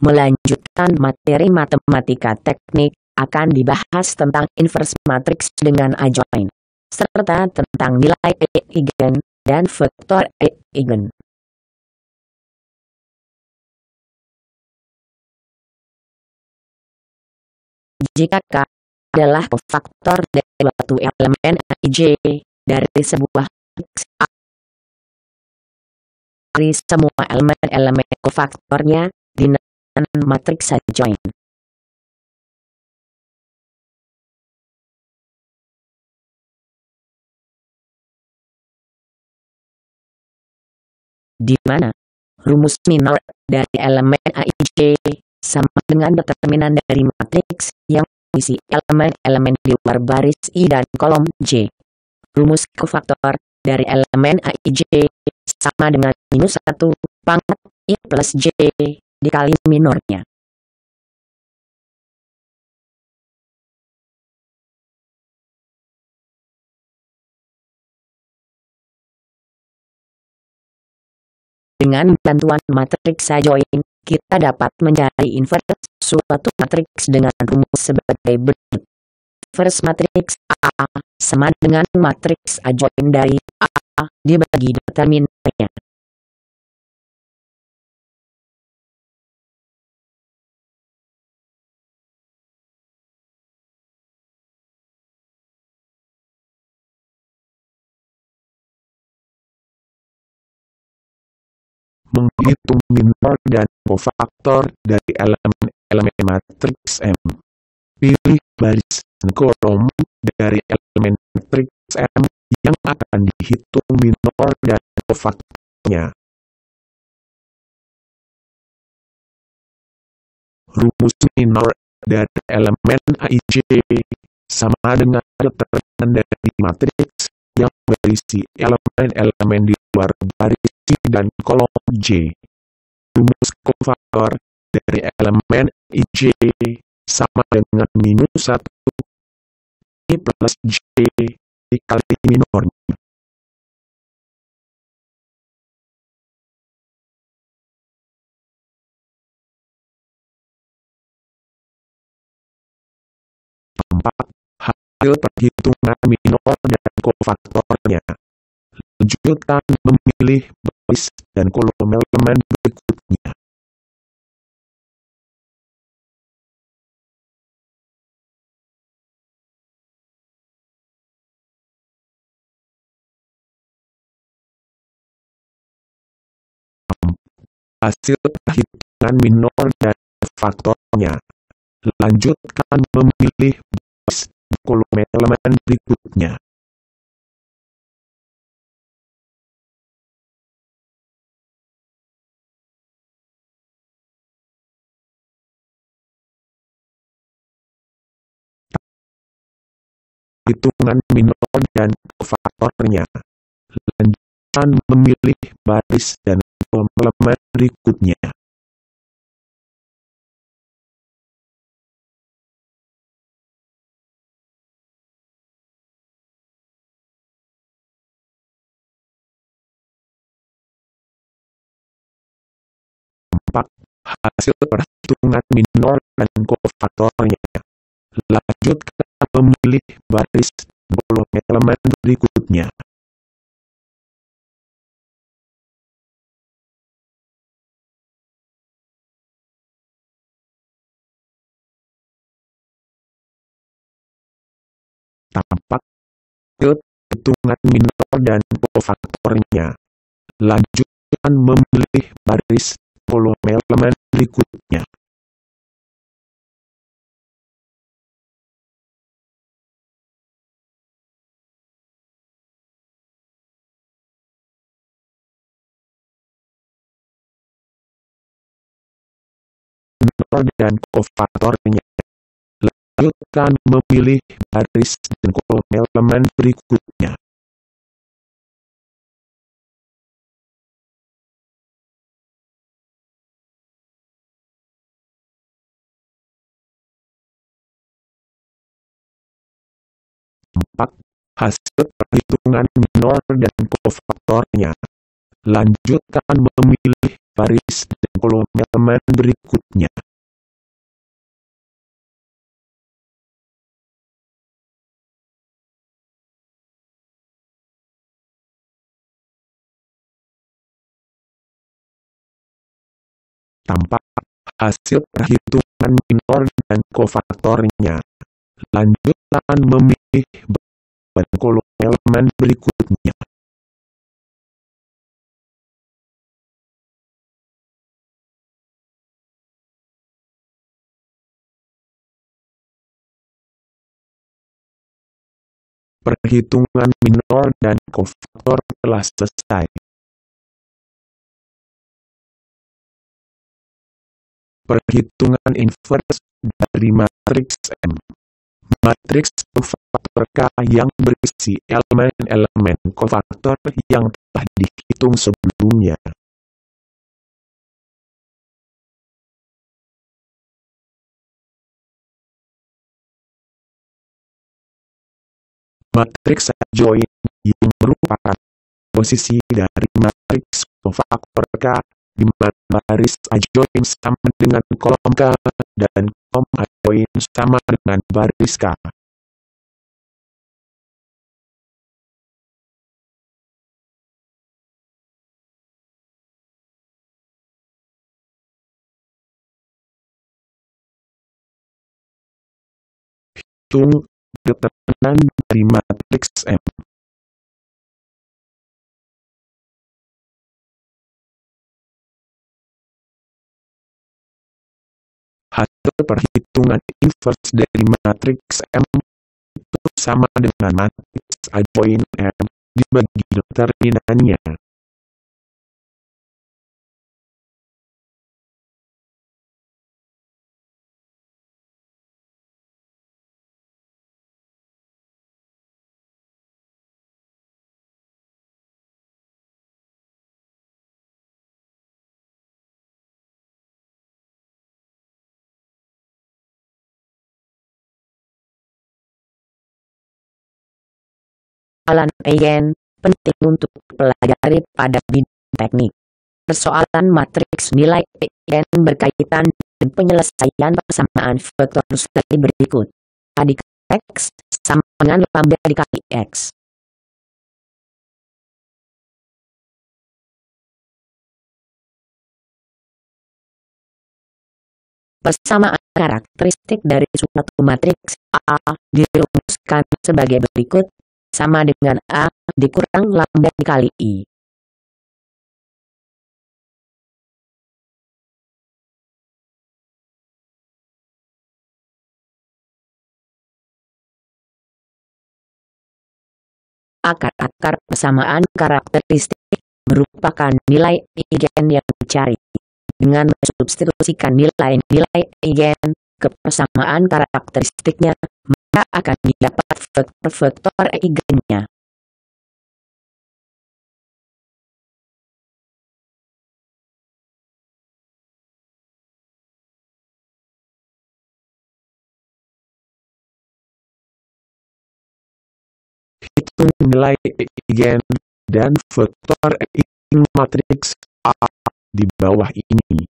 Melanjutkan materi matematika teknik, akan dibahas tentang inverse matrix dengan adjoint, serta tentang nilai E eigen dan vektor E eigen. Jika K adalah kofaktor dari suatu elemen Ij dari sebuah matriks A, dari semua elemen-elemen kofaktornya dinamakan matriks adjoint. Di mana rumus minor dari elemen Aij sama dengan determinan dari matriks yang berisi elemen-elemen di luar baris I dan kolom J. Rumus kofaktor dari elemen Aij sama dengan minus 1 pangkat I plus J dikali minornya. Dengan bantuan matriks adjoint, kita dapat mencari inverse suatu matriks dengan rumus sebagai berikut. Inverse matriks A sama dengan matriks adjoint dari A dibagi determinannya. Menghitung minor dan kofaktor dari elemen matriks M. Pilih baris dan kolom dari elemen matriks M yang akan dihitung minor dan kofaktornya. Rumus minor dari elemen Aij sama dengan determinan dari matriks yang berisi elemen-elemen di luar baris I dan kolom J. Rumus kofaktor dari elemen Ij sama dengan minus 1 I plus J dikali minornya. Hasil perhitungan minor dan kofaktornya. Lanjutkan memilih baris dan kolom elemen berikutnya. Hasil perhitungan minor dan kofaktornya. Lanjutkan memilih baris dan kolom elemen berikutnya. Hitungan minor dan kofaktornya. Lanjutkan memilih baris dan kolom elemen berikutnya. Hasil perhitungan minor dan kofaktornya. Lanjutkan memilih baris dan kolom elemen berikutnya. Tampak hasil perhitungan minor dan kofaktornya. Lanjutkan memilih baris dan kolom elemen berikutnya. Minor dan kofaktornya. Lanjutkan memilih baris dan kolom elemen berikutnya. Tampak hasil perhitungan minor dan kofaktornya. Lanjutkan memilih baris dan kolom elemen berikutnya. Tampak hasil perhitungan minor dan kofaktornya. Lanjutkan memilih beban kolom elemen berikutnya. Perhitungan minor dan kofaktor telah selesai. Perhitungan inverse dari matriks M. Matriks kofaktor K yang berisi elemen-elemen kofaktor yang telah dihitung sebelumnya. Matriks adjoint yang merupakan posisi dari matriks kofaktor K di mana baris adjoint sama dengan kolom K dan kolom adjoint sama dengan baris K. Hitung determinan dari matriks M. Hasil perhitungan inverse dari matriks M itu sama dengan matriks adjoint M dibagi determinannya. Persoalan eigen penting untuk pelajari pada bidang teknik. Persoalan matriks nilai eigen berkaitan dengan penyelesaian persamaan vektor seperti berikut. A dikali X sama dengan lambda dikali X. Persamaan karakteristik dari suatu matriks A dirumuskan sebagai berikut, sama dengan A dikurang lambda dikali I. Akar-akar persamaan karakteristik merupakan nilai eigen yang dicari. Dengan mensubstitusikan nilai-nilai eigen ke persamaan karakteristiknya, maka akan didapat vektor-vektor eigennya. Hitung nilai eigen dan vektor eigen matriks A di bawah ini.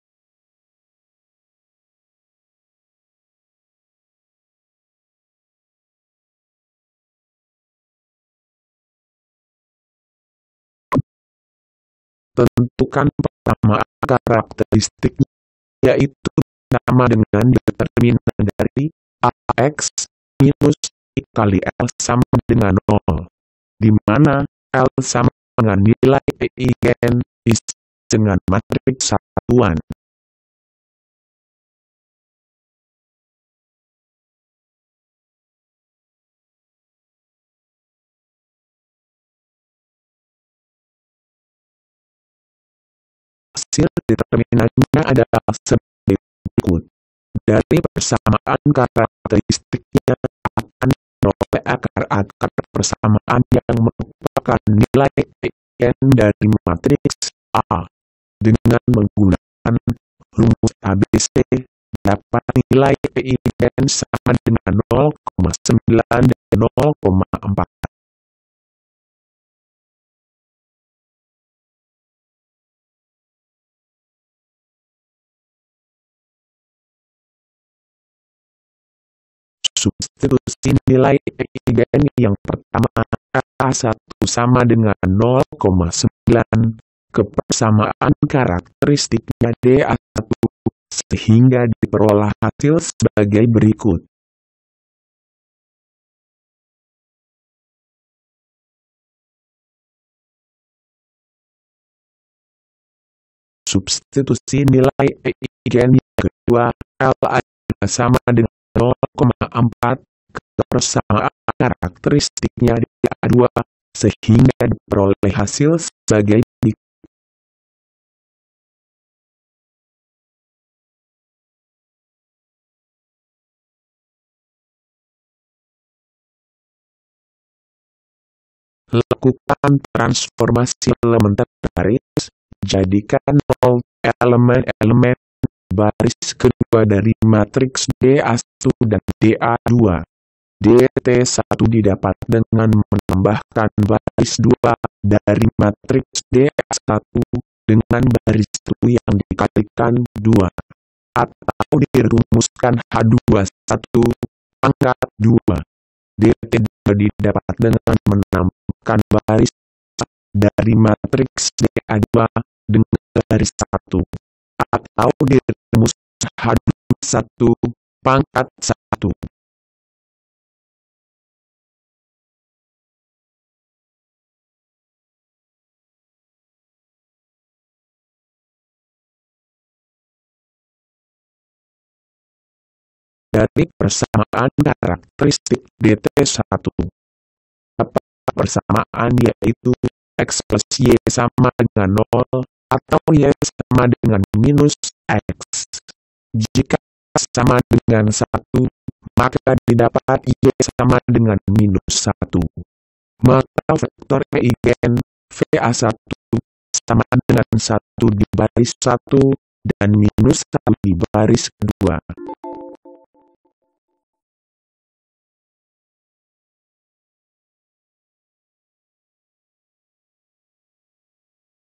Tentukan persamaan karakteristiknya, yaitu sama dengan determinan dari AX minus I kali L sama dengan 0, di mana L sama dengan nilai eigen dengan matriks satuan. Hasil determinannya adalah sebagai berikut. Dari persamaan karakteristiknya akan memperoleh akar-akar persamaan yang merupakan nilai eigen dari matriks A. Dengan menggunakan rumus ABC, dapat nilai eigen sama dengan 0,9 dan 0,4. Substitusi nilai eigen yang pertama A1 sama dengan 0,9 ke persamaan karakteristiknya DA1 sehingga diperoleh hasil sebagai berikut. Substitusi nilai eigen yang kedua Li sama dengan 0,4 ke persamaan karakteristiknya DA2 sehingga diperoleh hasil sebagai berikut. Lakukan transformasi elemen terbaris, jadikan 0 elemen-elemen baris kedua dari matriks DA1 dan DA2. DT1 didapat dengan menambahkan baris 2 dari matriks DA1 dengan baris 1 yang dikalikan 2. Atau dirumuskan H21 pangkat 2. DT2 didapat dengan menambahkan baris dari matriks DA2 dengan baris 1. Atau dirumuskan H21 pangkat 1. Dari persamaan karakteristik DT1. Dapat persamaan yaitu X plus Y sama dengan 0 atau Y sama dengan minus X. Jika sama dengan 1, maka didapat Y sama dengan minus 1. Maka vektor eigen VA1 sama dengan 1 di baris 1 dan minus 1 di baris kedua.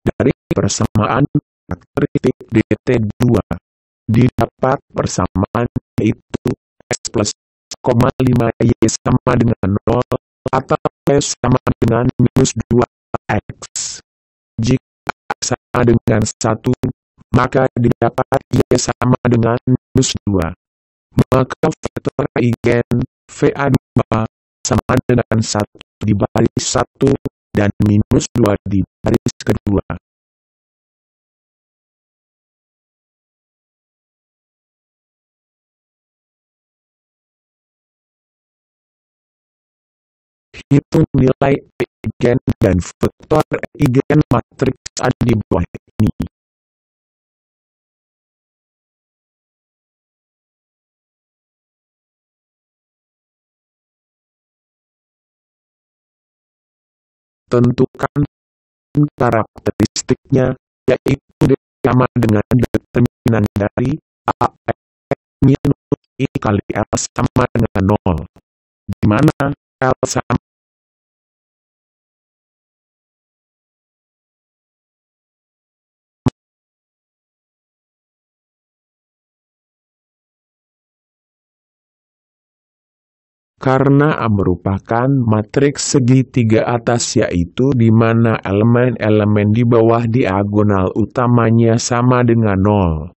Dari persamaan karakteristik DT2 didapat persamaan yaitu X plus 5 Y sama dengan 0 atau Y sama dengan minus 2X. Jika X sama dengan 1, maka didapat Y sama dengan minus 2. Maka vektor eigen VA2 sama dengan 1 di baris 1 dan minus 2 di baris kedua. Hitung nilai eigen dan vektor eigen matriks A di bawah ini. Tentukan karakteristiknya, yaitu sama dengan determinan dari A minus I kali L sama dengan 0, di mana L sama karena A merupakan matriks segitiga atas yaitu di mana elemen-elemen di bawah diagonal utamanya sama dengan 0.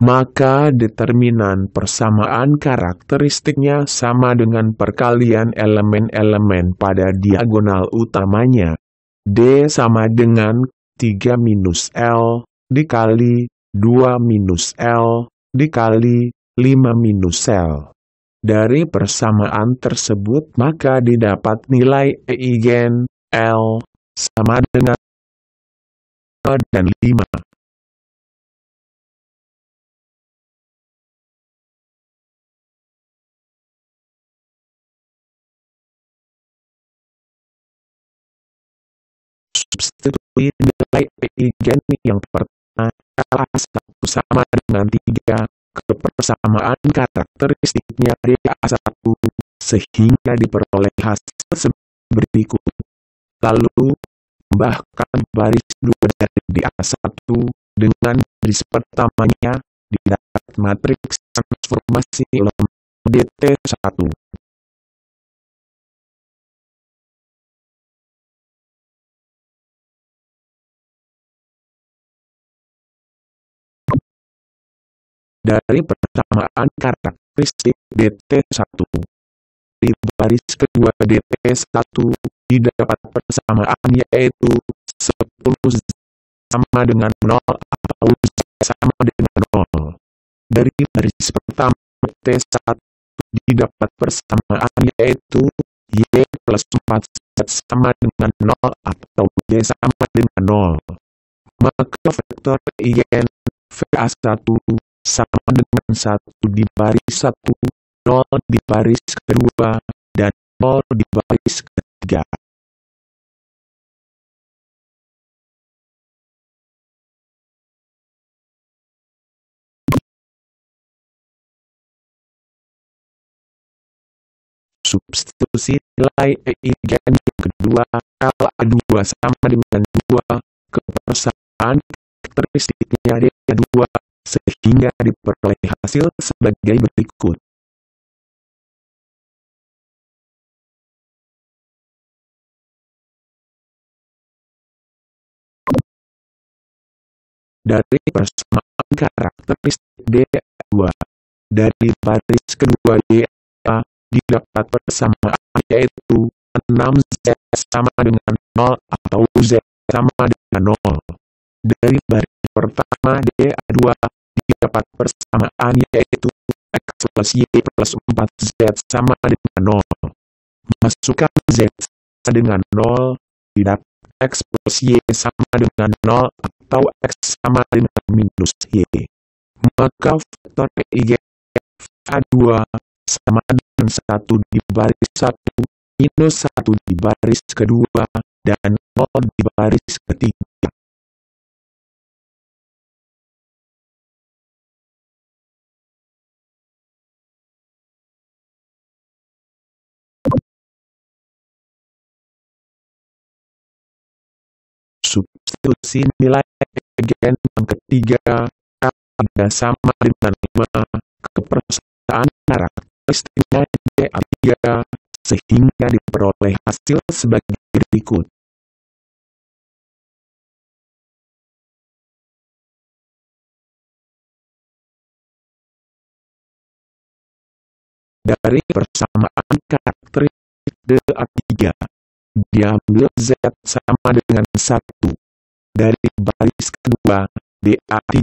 Maka determinan persamaan karakteristiknya sama dengan perkalian elemen-elemen pada diagonal utamanya. D sama dengan 3 minus L dikali 2 minus L dikali 5 minus L. Dari persamaan tersebut maka didapat nilai eigen L sama dengan 2 dan 5. Substitusi nilai eigen yang pertama L1 sama dengan 3 ke persamaan karakteristiknya DA1 sehingga diperoleh hasil berikut. Lalu tambahkan baris 2 dari DA1 dengan baris pertamanya didapat matriks transformasi elemen DT1. dari persamaan karakteristik DT1. Di baris kedua DT1 didapat persamaan yaitu 10 sama dengan 0 atau Z sama dengan 0. Dari baris pertama DT1 didapat persamaan yaitu Y plus 4Z sama dengan 0 atau Y sama dengan 0. Maka vektor IN VA1 sama dengan 1 di baris 1, 0 di baris kedua, dan 0 di baris ketiga. Substitusi nilai eigen yang kedua kala A2 sama dengan 2 ke persamaan karakteristiknya D2 sehingga diperoleh hasil sebagai berikut. Dari persamaan karakteristik D2 dari baris kedua DA didapat persamaan yaitu 6Z sama dengan 0 atau Z sama dengan 0. Dari baris pertama DA2 didapat persamaan yaitu X plus Y plus 4Z sama dengan 0. Masukkan Z sama dengan 0, didapat X plus Y sama dengan 0 atau X sama dengan minus Y. Maka vektor IGN A2 sama dengan 1 di baris 1, minus 1 di baris kedua, dan 0 di baris ketiga. Substitusi nilai eigen yang ketiga ada sama dengan 5 ke persamaan karakteristiknya DA3 sehingga diperoleh hasil sebagai berikut. Dari persamaan karakteristik DA3 diambil Z sama dengan 1. Dari baris kedua DA3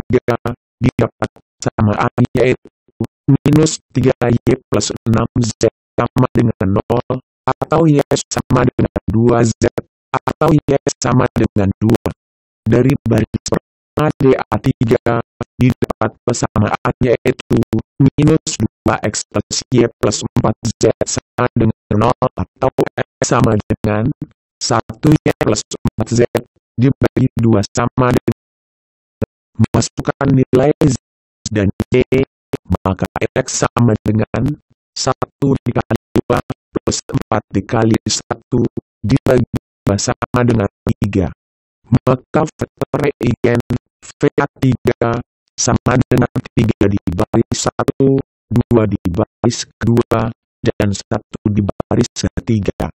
didapat persamaan yaitu minus 3Y plus 6Z sama dengan 0 atau Y sama dengan 2Z atau Y sama dengan 2. Dari baris pertama DA3 didapat persamaan yaitu minus 2X plus Y plus 4Z sama dengan 0 atau X sama dengan 1Y plus 4Z dibagi 2 sama dengan masukkan nilai Z dan Y, maka X sama dengan 1 dikali 2 plus 4 dikali 1 dibagi 2 sama dengan 3. Maka vektor eigen VA3 sama dengan 3 di baris 1, 2 di baris kedua, dan 1 di baris ketiga.